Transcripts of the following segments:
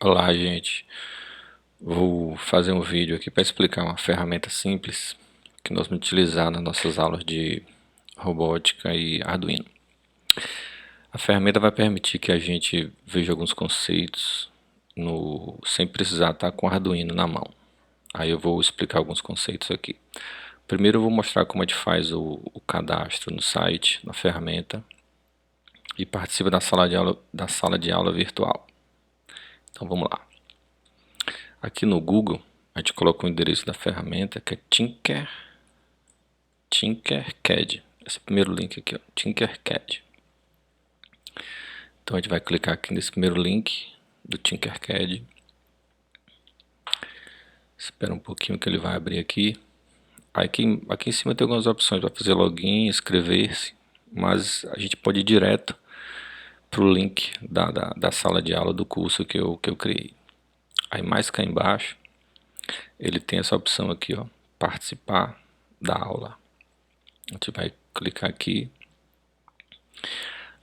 Olá, gente. Vou fazer um vídeo aqui para explicar uma ferramenta simples que nós vamos utilizar nas nossas aulas de robótica e Arduino. A ferramenta vai permitir que a gente veja alguns conceitos sem precisar estar com o Arduino na mão. Aí eu vou explicar alguns conceitos aqui. Primeiro eu vou mostrar como a gente faz o cadastro no site, na ferramenta, e participa da sala de aula virtual. Então vamos lá. Aqui no Google, a gente coloca o endereço da ferramenta, que é Tinkercad. Esse primeiro link aqui, ó, Tinkercad. Então a gente vai clicar aqui nesse primeiro link do Tinkercad. Espera um pouquinho que ele vai abrir aqui. Aqui em cima tem algumas opções para fazer login, inscrever-se, mas a gente pode ir direto para o link da sala de aula do curso que eu criei. Aí mais cá embaixo ele tem essa opção aqui, ó, participar da aula. A gente vai clicar aqui.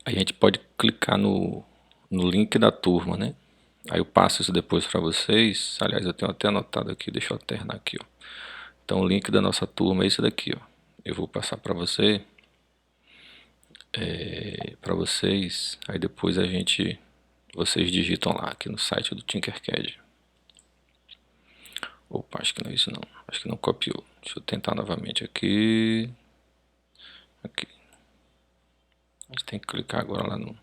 Aí a gente pode clicar no link da turma, né? Aí eu passo isso depois para vocês. Aliás, eu tenho até anotado aqui, deixa eu alternar aqui, ó. Então o link da nossa turma é esse daqui, ó. Eu vou passar para vocês. Aí depois vocês digitam lá aqui no site do Tinkercad. Opa, acho que não é isso não. Acho que não copiou. Deixa eu tentar novamente aqui. Aqui. A gente tem que clicar agora lá no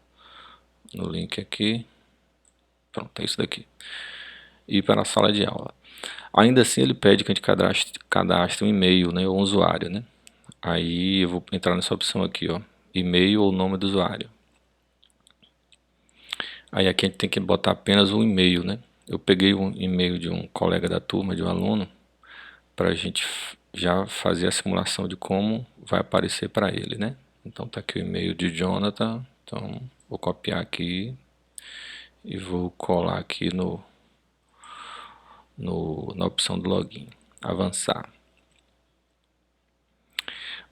link aqui. Pronto, é isso daqui. E para a sala de aula. Ainda assim ele pede que a gente cadastre um e-mail, né, ou um usuário, né? Aí eu vou entrar nessa opção aqui, ó, e-mail ou nome do usuário. Aí aqui a gente tem que botar apenas um e-mail, né? Eu peguei um e-mail de um colega da turma, de um aluno, para a gente já fazer a simulação de como vai aparecer para ele, né? Então tá aqui o e-mail de Jonathan. Então vou copiar aqui e vou colar aqui na opção do login, avançar.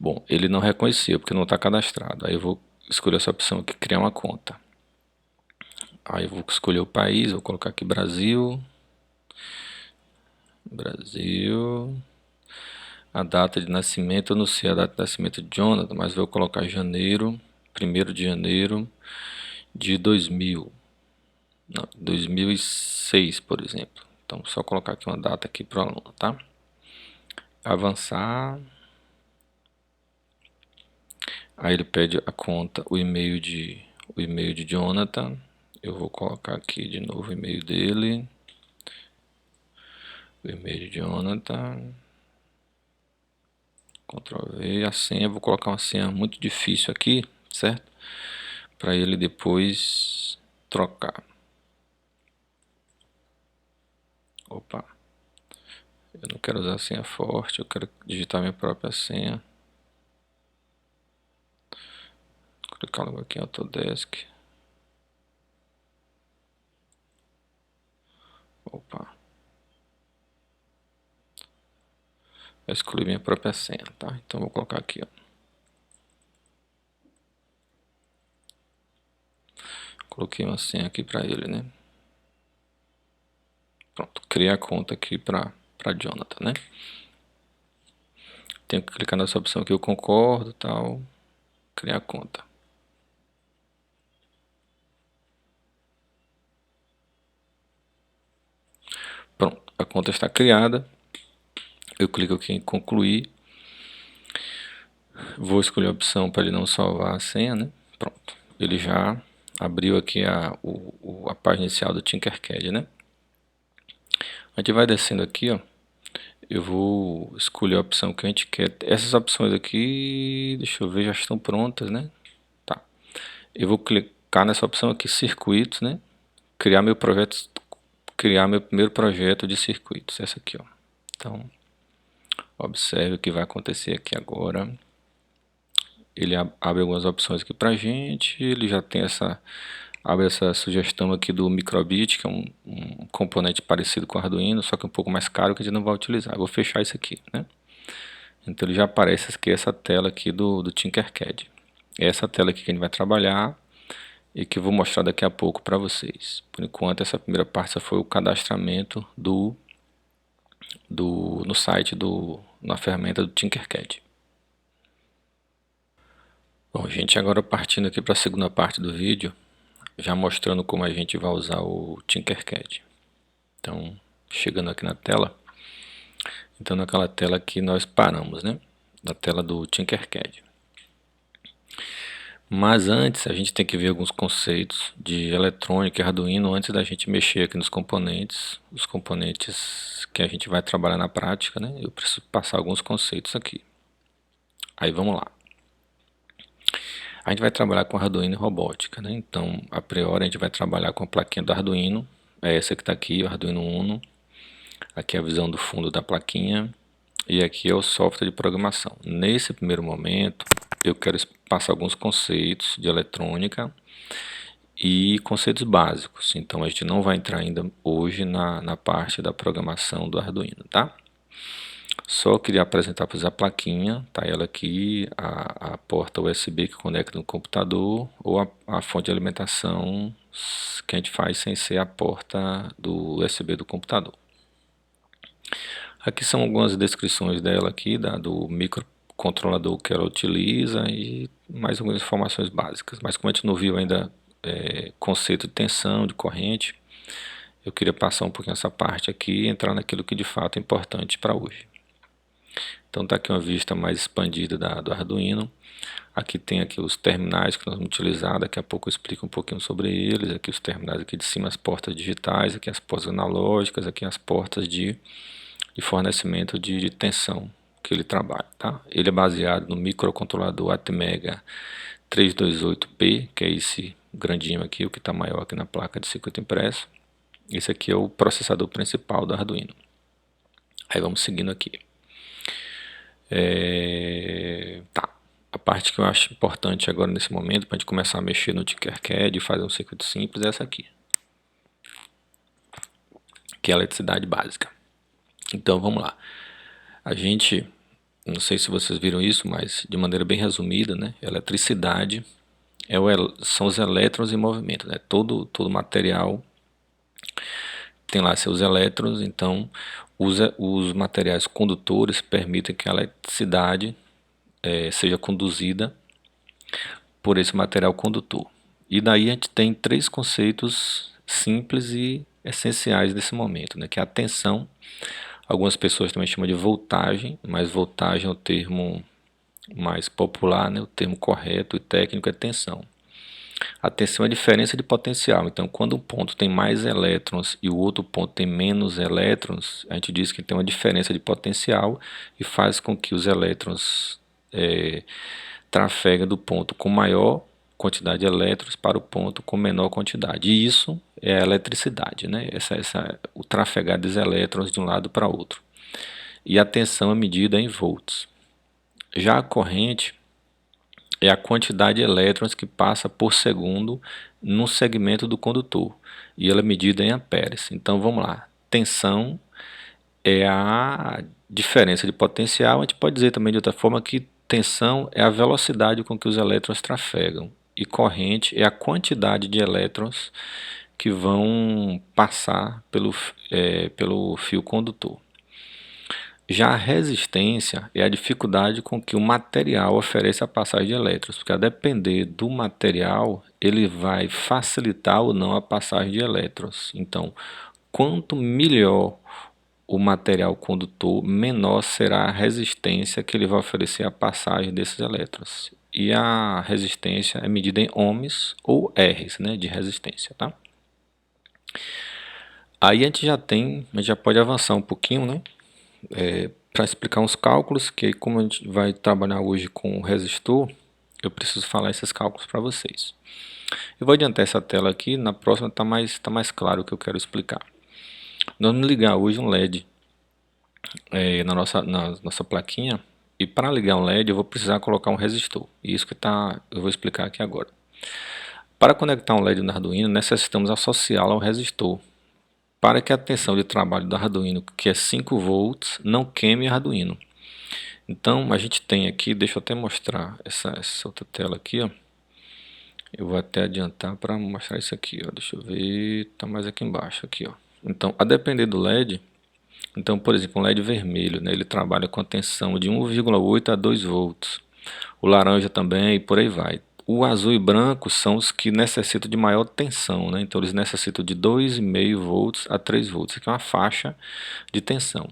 Bom, ele não reconheceu porque não está cadastrado. Aí eu vou escolher essa opção aqui, criar uma conta. Aí eu vou escolher o país, vou colocar aqui Brasil. A data de nascimento, eu não sei a data de nascimento de Jonathan, mas vou colocar janeiro, 1º de janeiro de 2006, por exemplo. Então só colocar aqui uma data aqui para o aluno, tá? Avançar. Aí ele pede a conta, o e-mail de Jonathan. Eu vou colocar aqui de novo o e-mail dele. O e-mail de Jonathan. Ctrl V, a senha, vou colocar uma senha muito difícil aqui, certo? Para ele depois trocar. Opa. Eu não quero usar senha forte, eu quero digitar minha própria senha. Vou clicar logo aqui em Autodesk. Opa. Eu escolhi minha própria senha, tá? Então vou colocar aqui, ó. Coloquei uma senha aqui para ele, né? Pronto, criei a conta aqui para Jonathan, né? Tenho que clicar nessa opção aqui, eu concordo, tal, criar a conta. Pronto, a conta está criada. Eu clico aqui em concluir. Vou escolher a opção para ele não salvar a senha, né? Pronto, ele já abriu aqui a página inicial do Tinkercad, né? A gente vai descendo aqui, ó. Eu vou escolher a opção que a gente quer. Essas opções aqui, deixa eu ver, já estão prontas, né? Tá. Eu vou clicar nessa opção aqui, circuitos, né? Criar meu primeiro projeto de circuitos. Essa aqui, ó. Então, observe o que vai acontecer aqui agora. Ele abre algumas opções aqui pra gente. Ele já tem abre essa sugestão aqui do Microbit, que é um componente parecido com o Arduino, só que um pouco mais caro, que a gente não vai utilizar. Eu vou fechar isso aqui, né? Então ele já aparece aqui essa tela aqui do Tinkercad. É essa tela aqui que a gente vai trabalhar. e que eu vou mostrar daqui a pouco para vocês. Por enquanto, essa primeira parte foi o cadastramento no site na ferramenta do Tinkercad. Bom, gente, agora partindo aqui para a segunda parte do vídeo, já mostrando como a gente vai usar o Tinkercad. Então, chegando aqui na tela, então naquela tela que nós paramos, né? Na tela do Tinkercad. Mas antes a gente tem que ver alguns conceitos de eletrônica e Arduino antes da gente mexer aqui nos componentes, os componentes que a gente vai trabalhar na prática, né? Eu preciso passar alguns conceitos aqui. Aí vamos lá. A gente vai trabalhar com Arduino e robótica, né? Então, a priori a gente vai trabalhar com a plaquinha do Arduino, é essa que está aqui, o Arduino Uno. Aqui é a visão do fundo da plaquinha e aqui é o software de programação. Nesse primeiro momento, eu quero passar alguns conceitos de eletrônica e conceitos básicos. Então a gente não vai entrar ainda hoje na parte da programação do Arduino, tá? Só queria apresentar para vocês a plaquinha, tá ela aqui, a porta USB que conecta no computador ou a fonte de alimentação que a gente faz sem ser a porta do USB do computador. Aqui são algumas descrições dela aqui, do microcontrolador que ela utiliza e mais algumas informações básicas. Mas como a gente não viu ainda conceito de tensão, de corrente, eu queria passar um pouquinho essa parte aqui e entrar naquilo que de fato é importante para hoje. Então está aqui uma vista mais expandida do Arduino. Aqui tem aqui os terminais que nós vamos utilizar, daqui a pouco eu explico um pouquinho sobre eles. Aqui os terminais aqui de cima, as portas digitais, aqui as portas analógicas, aqui as portas de fornecimento de tensão que ele trabalha, tá? Ele é baseado no microcontrolador Atmega 328P, que é esse grandinho aqui, o que está maior aqui na placa de circuito impresso. Esse aqui é o processador principal do Arduino. Aí vamos seguindo aqui. Tá. A parte que eu acho importante agora nesse momento, para a gente começar a mexer no Tinkercad e fazer um circuito simples, é essa aqui, que é a eletricidade básica. Então vamos lá. A gente, não sei se vocês viram isso, mas de maneira bem resumida, né? Eletricidade são os elétrons em movimento, né? Todo material tem lá seus elétrons, então os materiais condutores permitem que a eletricidade seja conduzida por esse material condutor. E daí a gente tem três conceitos simples e essenciais desse momento, né? Que é a tensão. Algumas pessoas também chamam de voltagem, mas voltagem é o termo mais popular, né? O termo correto e técnico é tensão. A tensão é a diferença de potencial. Então, quando um ponto tem mais elétrons e o outro ponto tem menos elétrons, a gente diz que tem uma diferença de potencial e faz com que os elétrons trafeguem do ponto com maior quantidade de elétrons para o ponto com menor quantidade. E isso é a eletricidade, né? O trafegar dos elétrons de um lado para outro. E a tensão é medida em volts. Já a corrente é a quantidade de elétrons que passa por segundo no segmento do condutor. E ela é medida em amperes. Então vamos lá. Tensão é a diferença de potencial. A gente pode dizer também de outra forma que tensão é a velocidade com que os elétrons trafegam. E corrente é a quantidade de elétrons que vão passar pelo fio condutor. Já a resistência é a dificuldade com que o material oferece a passagem de elétrons, porque a depender do material, ele vai facilitar ou não a passagem de elétrons. Então, quanto melhor o material condutor, menor será a resistência que ele vai oferecer à passagem desses elétrons. E a resistência é medida em ohms ou R's, né, de resistência, tá? Aí a gente já pode avançar um pouquinho, né? Para explicar uns cálculos, que aí como a gente vai trabalhar hoje com o resistor, eu preciso falar esses cálculos para vocês. Eu vou adiantar essa tela aqui, na próxima tá mais claro o que eu quero explicar. Nós vamos ligar hoje um LED na nossa plaquinha, e para ligar um LED eu vou precisar colocar um resistor, e isso que eu vou explicar aqui agora. Para conectar um LED no Arduino, necessitamos associá-lo ao resistor, para que a tensão de trabalho do Arduino, que é 5 volts, não queime o Arduino. Então a gente tem aqui, deixa eu até mostrar essa outra tela aqui, ó. Eu vou até adiantar para mostrar isso aqui, ó. Deixa eu ver, tá mais aqui embaixo, aqui, ó. Então, a depender do LED, então, por exemplo, um LED vermelho, né, ele trabalha com a tensão de 1,8 a 2 volts. O laranja também e por aí vai. O azul e branco são os que necessitam de maior tensão, né? Então eles necessitam de 2,5 volts a 3 volts. Isso aqui é uma faixa de tensão.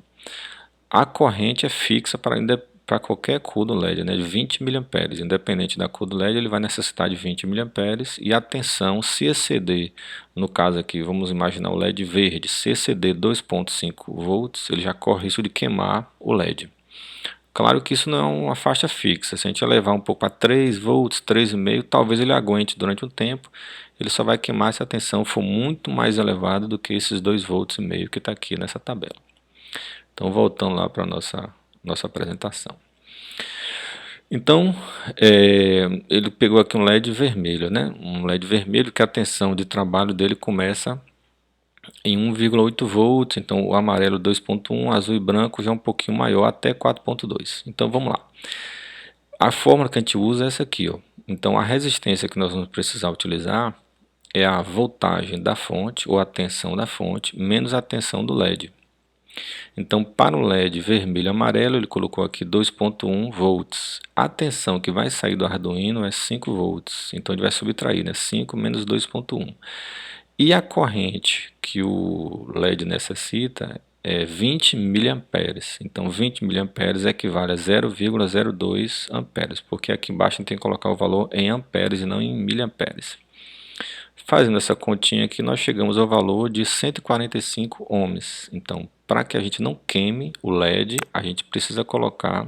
A corrente é fixa para qualquer cor do LED, né, de 20 mA. Independente da cor do LED, ele vai necessitar de 20 mA. E a tensão, se exceder, no caso aqui, vamos imaginar o LED verde, se exceder 2,5 volts, ele já corre risco de queimar o LED. Claro que isso não é uma faixa fixa. Se a gente elevar um pouco para 3 volts, 3,5, talvez ele aguente durante um tempo. Ele só vai queimar se a tensão for muito mais elevada do que esses 2,5 volts que está aqui nessa tabela. Então, voltando lá para a nossa apresentação. Então, ele pegou aqui um LED vermelho, né? Um LED vermelho que a tensão de trabalho dele começa em 1,8 volts, então o amarelo 2,1, azul e branco já é um pouquinho maior, até 4,2. Então vamos lá. A fórmula que a gente usa é essa aqui, ó. Então a resistência que nós vamos precisar utilizar é a voltagem da fonte, ou a tensão da fonte, menos a tensão do LED. Então, para o LED vermelho e amarelo, ele colocou aqui 2,1 volts. A tensão que vai sair do Arduino é 5 volts. Então, ele vai subtrair, né? 5 menos 2,1. E a corrente que o LED necessita é 20 miliamperes. Então, 20 miliamperes equivale a 0,02 amperes, porque aqui embaixo a gente tem que colocar o valor em amperes e não em miliamperes. Fazendo essa continha aqui, nós chegamos ao valor de 145 ohms. Então, para que a gente não queime o LED, a gente precisa colocar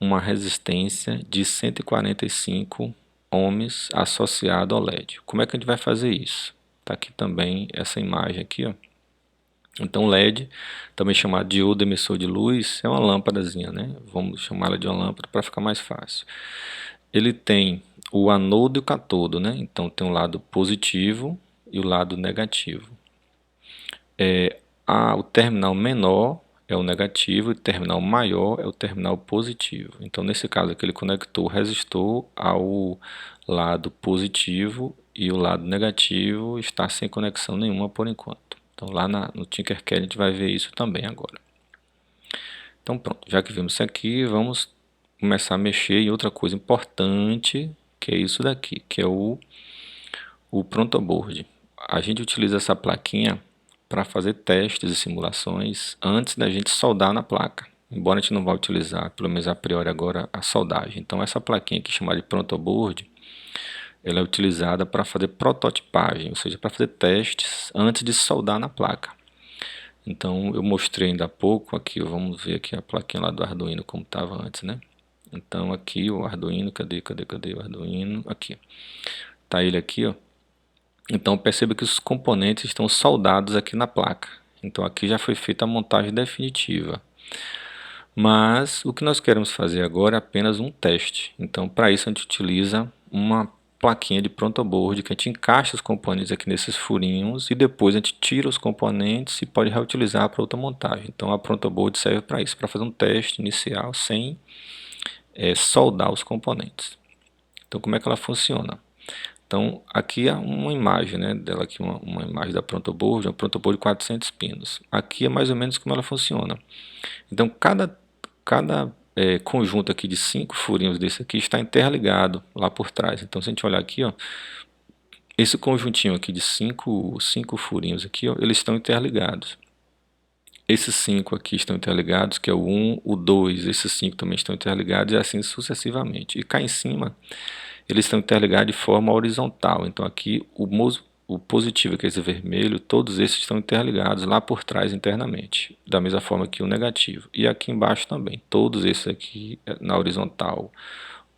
uma resistência de 145 ohms associado ao LED. Como é que a gente vai fazer isso? Está aqui também essa imagem aqui, ó. Então, LED, também chamado de diodo emissor de luz, é uma lâmpadazinha, né? Vamos chamá-la de uma lâmpada para ficar mais fácil. Ele tem o anodo e o catodo, né? Então tem o lado positivo e o lado negativo. O terminal menor é o negativo e o terminal maior é o terminal positivo. Então nesse caso aqui ele conectou o resistor ao lado positivo e o lado negativo está sem conexão nenhuma por enquanto. Então lá no Tinkercad a gente vai ver isso também agora. Então pronto, já que vimos isso aqui, vamos começar a mexer em outra coisa importante, que é isso daqui, que é o protoboard. A gente utiliza essa plaquinha para fazer testes e simulações antes da gente soldar na placa. Embora a gente não vá utilizar, pelo menos a priori agora, a soldagem. Então essa plaquinha aqui chamada de protoboard, ela é utilizada para fazer prototipagem, ou seja, para fazer testes antes de soldar na placa. Então eu mostrei ainda há pouco aqui, vamos ver aqui a plaquinha lá do Arduino como estava antes, né? Então aqui o Arduino, cadê o Arduino? Aqui, tá ele aqui, ó. Então perceba que os componentes estão soldados aqui na placa. Então aqui já foi feita a montagem definitiva. Mas o que nós queremos fazer agora é apenas um teste. Então para isso a gente utiliza uma plaquinha de protoboard que a gente encaixa os componentes aqui nesses furinhos e depois a gente tira os componentes e pode reutilizar para outra montagem. Então a protoboard serve para isso, para fazer um teste inicial sem soldar os componentes. Então como é que ela funciona? Então aqui é uma imagem, né, dela aqui, uma imagem da protoboard, uma protoboard de 400 pinos. Aqui é mais ou menos como ela funciona. Então cada conjunto aqui de 5 furinhos desse aqui está interligado lá por trás. Então se a gente olhar aqui, ó, esse conjuntinho aqui de 5 furinhos aqui, ó, eles estão interligados. Esses 5 aqui estão interligados, que é o 1, o 2, esses 5 também estão interligados e assim sucessivamente. E cá em cima, eles estão interligados de forma horizontal. Então aqui o positivo, que é esse vermelho, todos esses estão interligados lá por trás internamente. Da mesma forma que o negativo. E aqui embaixo também, todos esses aqui na horizontal,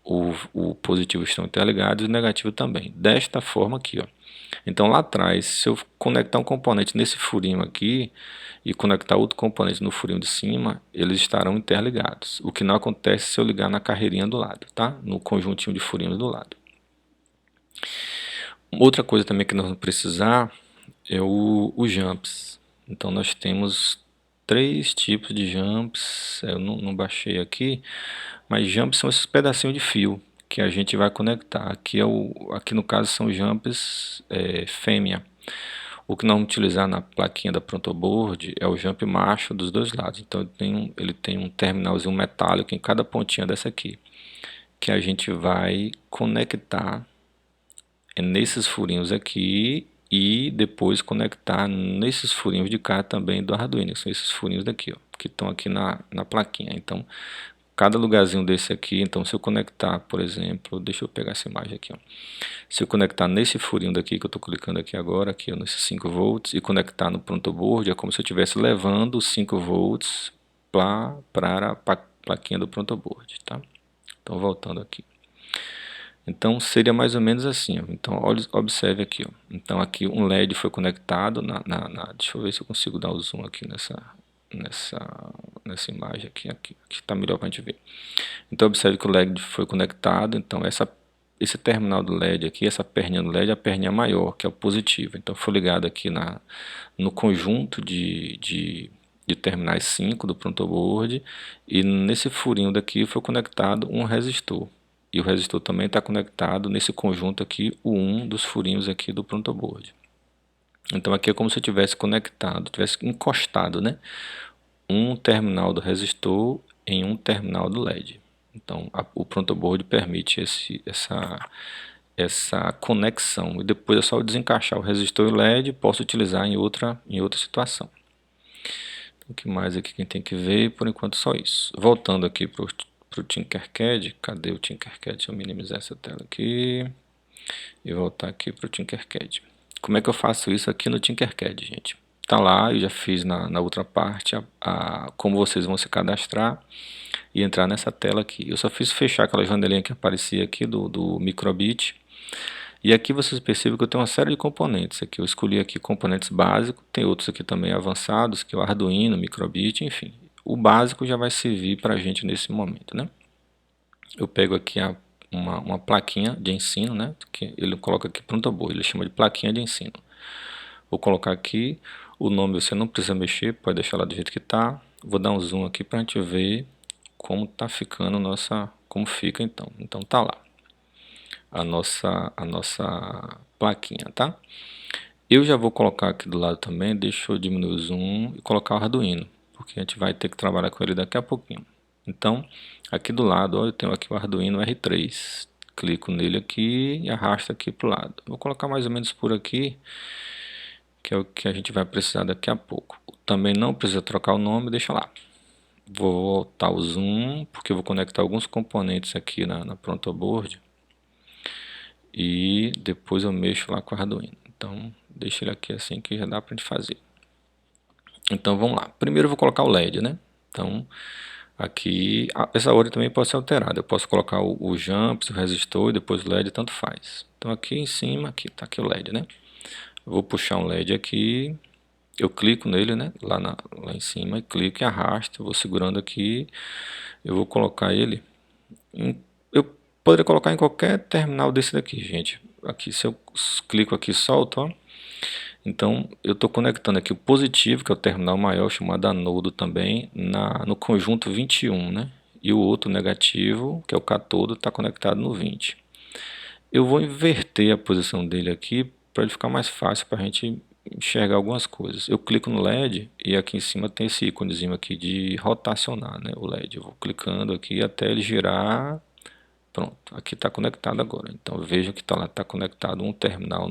o positivo estão interligados e o negativo também. Desta forma aqui, ó. Então lá atrás, se eu conectar um componente nesse furinho aqui e conectar outro componente no furinho de cima, eles estarão interligados. O que não acontece se eu ligar na carreirinha do lado, tá? No conjuntinho de furinhos do lado. Outra coisa também que nós vamos precisar é os jumps. Então nós temos 3 tipos de jumps. Eu não baixei aqui, mas jumps são esses pedacinhos de fio que a gente vai conectar. Aqui no caso são jumps fêmea. O que nós vamos utilizar na plaquinha da Prontoboard é o jump macho dos dois lados. Então ele tem um terminalzinho metálico em cada pontinha dessa aqui, que a gente vai conectar nesses furinhos aqui e depois conectar nesses furinhos de cá também do Arduino, que são esses furinhos daqui, ó, que estão aqui na plaquinha. Então, cada lugarzinho desse aqui, então se eu conectar, por exemplo, deixa eu pegar essa imagem aqui, ó. Se eu conectar nesse furinho daqui, que eu estou clicando aqui agora, aqui ó, nesses 5 volts, e conectar no Prontoboard, é como se eu estivesse levando os 5 volts para a plaquinha do Prontoboard, tá? Então, voltando aqui. Então, seria mais ou menos assim, ó. Então, observe aqui, ó. Então, aqui um LED foi conectado deixa eu ver se eu consigo dar o zoom aqui nessa imagem aqui que está melhor para a gente ver. Então, observe que o LED foi conectado. Então, esse terminal do LED aqui, essa perninha do LED é a perninha maior, que é o positivo. Então, foi ligado aqui no conjunto de terminais 5 do Prontoboard, e nesse furinho daqui foi conectado um resistor. E o resistor também está conectado nesse conjunto aqui, o 1 dos furinhos aqui do Prontoboard. Então aqui é como se eu tivesse conectado, tivesse encostado, né, um terminal do resistor em um terminal do LED. Então o Prontoboard permite essa conexão. E depois é só eu desencaixar o resistor e o LED e posso utilizar em outra situação. O que mais aqui que tem que ver? Por enquanto só isso. Voltando aqui para o Tinkercad. Cadê o Tinkercad? Deixa eu minimizar essa tela aqui e voltar aqui para o Tinkercad. Como é que eu faço isso aqui no Tinkercad, gente? Tá lá, eu já fiz na outra parte como vocês vão se cadastrar e entrar nessa tela aqui. Eu só fiz fechar aquela janelinha que aparecia aqui do Microbit. E aqui vocês percebem que eu tenho uma série de componentes. Aqui eu escolhi aqui componentes básicos, tem outros aqui também avançados, que é o Arduino, Microbit, enfim. O básico já vai servir para a gente nesse momento, né? Eu pego aqui uma plaquinha de ensino, né? Que ele coloca aqui Prontoboard, ele chama de plaquinha de ensino. Vou colocar aqui, o nome você não precisa mexer, pode deixar lá do jeito que está. Vou dar um zoom aqui para a gente ver como está ficando como fica então. Então tá lá a nossa plaquinha, tá? Eu já vou colocar aqui do lado também, deixa eu diminuir o zoom e colocar o Arduino, porque a gente vai ter que trabalhar com ele daqui a pouquinho. Então, aqui do lado, ó, eu tenho aqui o Arduino R3. Clico nele aqui e arrasto aqui para o lado. Vou colocar mais ou menos por aqui, que é o que a gente vai precisar daqui a pouco. Também não precisa trocar o nome, deixa lá. Vou voltar o zoom, porque eu vou conectar alguns componentes aqui na Prontoboard. E depois eu mexo lá com o Arduino. Então, deixa ele aqui assim que já dá pra gente fazer. Então, vamos lá. Primeiro eu vou colocar o LED, né? Então, aqui, essa ordem também pode ser alterada. Eu posso colocar o jump, o resistor e depois o LED, tanto faz. Então, aqui em cima, aqui tá aqui o LED, né? Eu vou puxar um LED aqui. Eu clico nele, né? Lá em cima e clico e arrasto. Vou segurando aqui. Eu vou colocar ele eu poderia colocar em qualquer terminal desse daqui, gente. Aqui, se eu clico aqui e solto, ó. Então, eu estou conectando aqui o positivo, que é o terminal maior, chamado anodo também, no conjunto 21, né? E o outro negativo, que é o catodo, está conectado no 20. Eu vou inverter a posição dele aqui, para ele ficar mais fácil para a gente enxergar algumas coisas. Eu clico no LED e aqui em cima tem esse íconezinho aqui de rotacionar, né? O LED. Eu vou clicando aqui até ele girar. Pronto, aqui está conectado agora. Então veja que tá conectado um terminal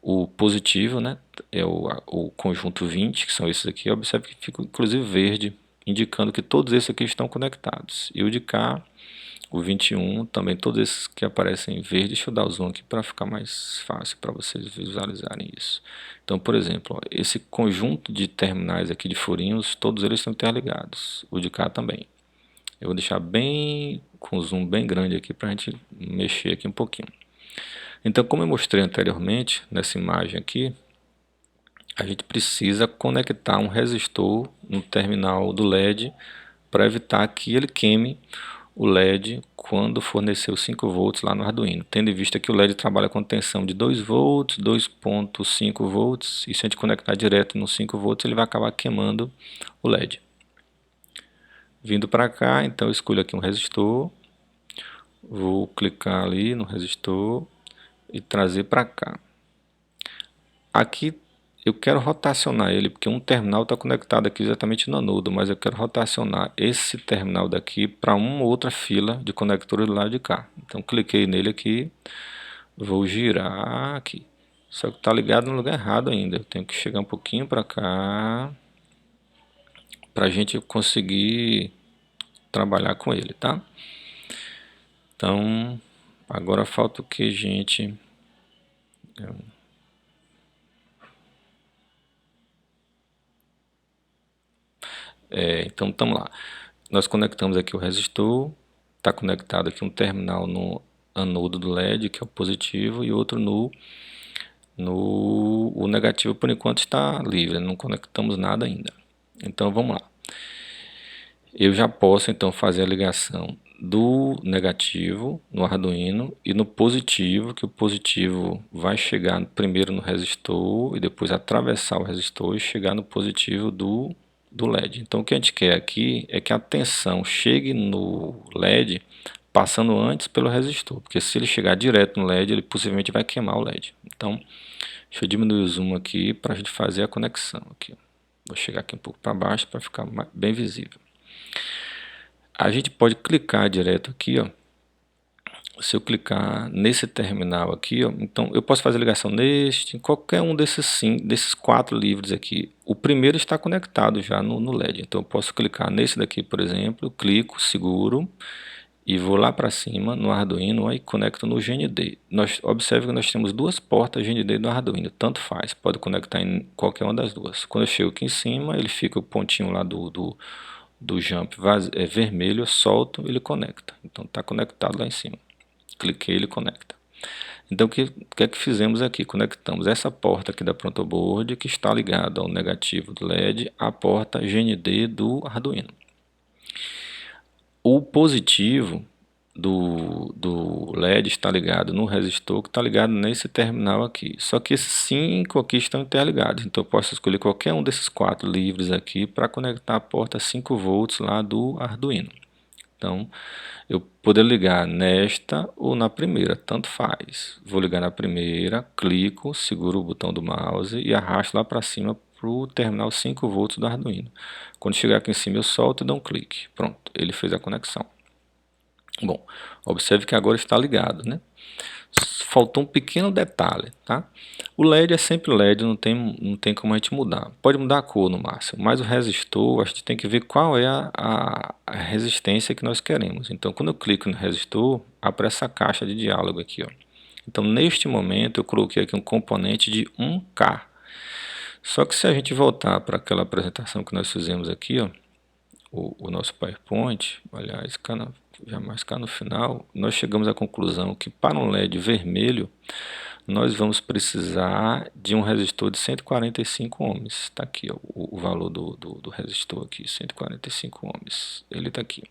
o positivo, né? É o conjunto 20, que são esses aqui. Observe que fica inclusive verde, indicando que todos esses aqui estão conectados. E o de cá, o 21, também todos esses que aparecem em verde. Deixa eu dar o zoom aqui para ficar mais fácil para vocês visualizarem isso. Então, por exemplo, ó, esse conjunto de terminais aqui de furinhos, todos eles estão interligados. O de cá também. Eu vou deixar com zoom bem grande aqui para a gente mexer aqui um pouquinho. Então, como eu mostrei anteriormente, nessa imagem aqui, a gente precisa conectar um resistor no terminal do LED para evitar que ele queime o LED quando fornecer os 5 volts lá no Arduino. Tendo em vista que o LED trabalha com tensão de 2 volts, 2.5 volts, e se a gente conectar direto nos 5 volts, ele vai acabar queimando o LED. Vindo para cá, então eu escolho aqui um resistor, Vou clicar ali no resistor e trazer para cá. Aqui eu quero rotacionar ele, porque um terminal está conectado aqui exatamente no anodo, mas eu quero rotacionar esse terminal daqui para uma outra fila de conectores do lado de cá. Então cliquei nele aqui, vou girar aqui. Só que está ligado no lugar errado ainda. Eu tenho que chegar um pouquinho para cá para a gente conseguir trabalhar com ele, tá? Então, agora falta o que, gente? Então, estamos lá. Nós conectamos aqui o resistor, está conectado aqui um terminal no anodo do LED, que é o positivo, e outro o negativo, por enquanto está livre, não conectamos nada ainda. Então, vamos lá. Eu já posso então fazer a ligação do negativo no Arduino e no positivo, que o positivo vai chegar primeiro no resistor e depois atravessar o resistor e chegar no positivo do LED. Então o que a gente quer aqui é que a tensão chegue no LED passando antes pelo resistor, porque se ele chegar direto no LED, ele possivelmente vai queimar o LED. Então, deixa eu diminuir o zoom aqui para a gente fazer a conexão. Aqui, vou chegar aqui um pouco para baixo para ficar bem visível. A gente pode clicar direto aqui, ó. Se eu clicar nesse terminal aqui, ó, então eu posso fazer ligação neste, em qualquer um desses 4 livres aqui. O primeiro está conectado já no LED, então eu posso clicar nesse daqui, por exemplo, clico, seguro e vou lá para cima no Arduino e conecto no GND. Observe que nós temos 2 portas GND do Arduino, tanto faz, pode conectar em qualquer uma das duas. Quando eu chego aqui em cima, ele fica o pontinho lá do jump vermelho, eu solto, ele conecta. Então está conectado lá em cima. Cliquei, ele conecta. Então o que é que fizemos aqui? Conectamos essa porta aqui da Protoboard, que está ligada ao negativo do LED, à porta GND do Arduino. O positivo do LED está ligado no resistor, que está ligado nesse terminal aqui. Só que esses 5 aqui estão interligados. Então eu posso escolher qualquer um desses 4 livres aqui para conectar a porta 5 volts lá do Arduino. Então eu poderia ligar nesta ou na primeira, tanto faz. Vou ligar na primeira, clico, seguro o botão do mouse e arrasto lá para cima para o terminal 5 volts do Arduino. Quando chegar aqui em cima eu solto e dou um clique. Pronto, ele fez a conexão. Bom, observe que agora está ligado, né? Faltou um pequeno detalhe, tá? O LED é sempre LED, não tem como a gente mudar. Pode mudar a cor no máximo, mas o resistor, a gente tem que ver qual é a resistência que nós queremos. Então, quando eu clico no resistor, abre essa caixa de diálogo aqui, ó. Então, neste momento, eu coloquei aqui um componente de 1K. Só que se a gente voltar para aquela apresentação que nós fizemos aqui, ó, o nosso PowerPoint, aliás, já mais cá no final, nós chegamos à conclusão que para um LED vermelho, nós vamos precisar de um resistor de 145 ohms. Está aqui ó, o valor do resistor aqui, 145 ohms. Ele está aqui.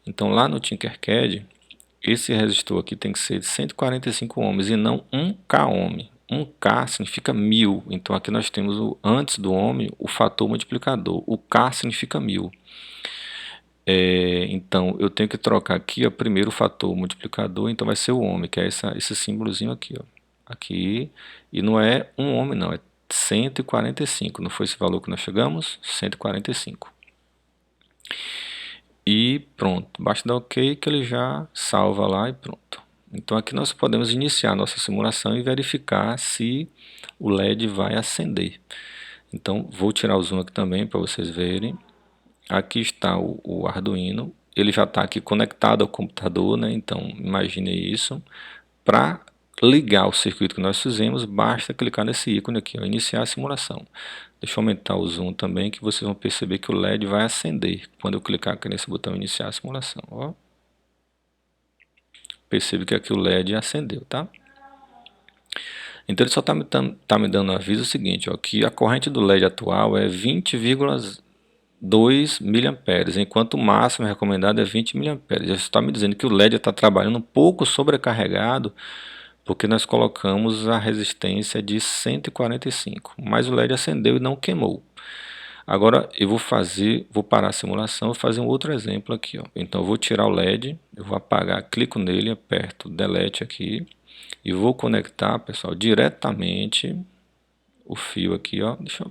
Então lá no Tinkercad, esse resistor aqui tem que ser de 145 ohms e não 1K ohm. 1K significa 1000. Então aqui nós temos antes do ohm o fator multiplicador. O K significa 1000. Então eu tenho que trocar aqui ó, primeiro o fator multiplicador, então vai ser o ohm, que é esse símbolozinho aqui, ó. Aqui, e não é 1 ohm não, é 145, não foi esse valor que nós chegamos? 145. E pronto, basta dar OK que ele já salva lá e pronto. Então aqui nós podemos iniciar a nossa simulação e verificar se o LED vai acender. Então vou tirar o zoom aqui também para vocês verem. Aqui está o Arduino, ele já está aqui conectado ao computador, né? Então imagine isso. Para ligar o circuito que nós fizemos, basta clicar nesse ícone aqui, ó, iniciar a simulação. Deixa eu aumentar o zoom também, que vocês vão perceber que o LED vai acender quando eu clicar aqui nesse botão iniciar a simulação. Ó. Percebe que aqui o LED acendeu, tá? Então ele só está me dando um aviso seguinte, ó, que a corrente do LED atual é 20,2 mA, enquanto o máximo recomendado é 20 mA. Isso está me dizendo que o LED está trabalhando um pouco sobrecarregado, porque nós colocamos a resistência de 145, mas o LED acendeu e não queimou. Agora eu vou parar a simulação e fazer um outro exemplo aqui, ó. Então eu vou tirar o LED, eu vou apagar, clico nele, aperto Delete aqui e vou conectar, pessoal, diretamente o fio aqui, ó. Deixa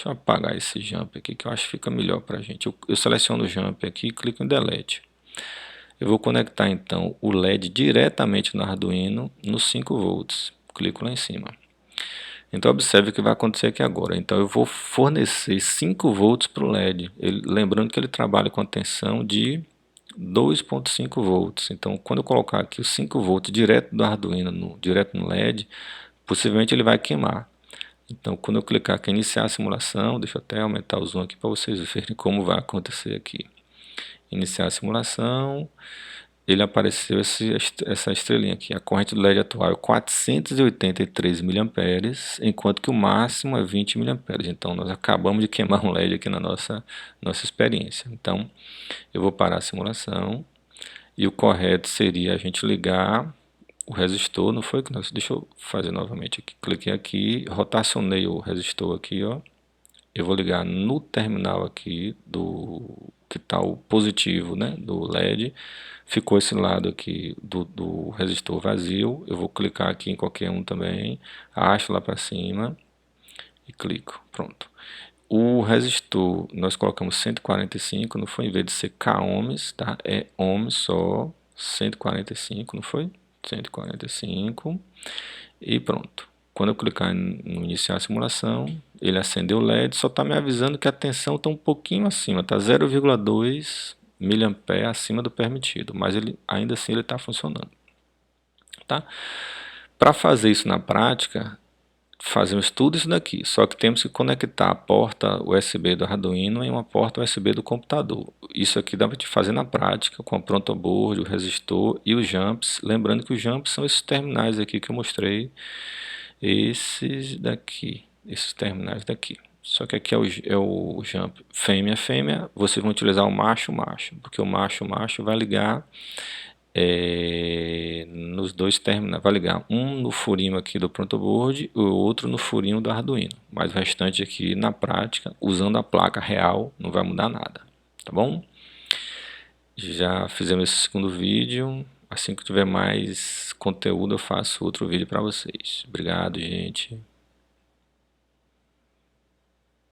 eu apagar esse jump aqui que eu acho que fica melhor pra gente. Eu seleciono o jump aqui e clico em Delete. Eu vou conectar então o LED diretamente no Arduino nos 5 volts. Clico lá em cima. Então observe o que vai acontecer aqui agora. Então eu vou fornecer 5 volts para o LED. Lembrando que ele trabalha com a tensão de 2,5 volts. Então quando eu colocar aqui os 5 volts direto do Arduino, direto no LED, possivelmente ele vai queimar. Então quando eu clicar aqui em iniciar a simulação, deixa eu até aumentar o zoom aqui para vocês verem como vai acontecer aqui. Iniciar a simulação. Ele apareceu essa estrelinha aqui. A corrente do LED atual é 483 mA, enquanto que o máximo é 20 mA. Então nós acabamos de queimar um LED aqui na nossa experiência. Então eu vou parar a simulação e o correto seria a gente ligar o resistor. Não foi que nós... Deixa eu fazer novamente aqui. Cliquei aqui, rotacionei o resistor aqui, ó. Eu vou ligar no terminal aqui do que está o positivo, né, do LED. Ficou esse lado aqui do resistor vazio. Eu vou clicar aqui em qualquer um também, arrasto lá para cima e clico. Pronto. O resistor nós colocamos 145, não foi, em vez de ser k ohms, tá? É ohms só, 145, não foi? 145 e pronto. Quando eu clicar no iniciar a simulação, ele acendeu o LED, só está me avisando que a tensão está um pouquinho acima, está 0,2 mA acima do permitido, mas ele, ainda assim ele está funcionando. Tá? Para fazer isso na prática, fazemos tudo isso daqui, só que temos que conectar a porta USB do Arduino em uma porta USB do computador. Isso aqui dá para te fazer na prática com a protoboard, o resistor e os jumps. Lembrando que os jumps são esses terminais aqui que eu mostrei, esses terminais daqui. Só que aqui é o jump fêmea, vocês vão utilizar o macho, porque o macho vai ligar nos dois terminais, vai ligar um no furinho aqui do protoboard e o outro no furinho do Arduino. Mas o restante aqui na prática, usando a placa real, não vai mudar nada, tá bom? Já fizemos esse segundo vídeo. Assim que tiver mais conteúdo, eu faço outro vídeo para vocês. Obrigado, gente.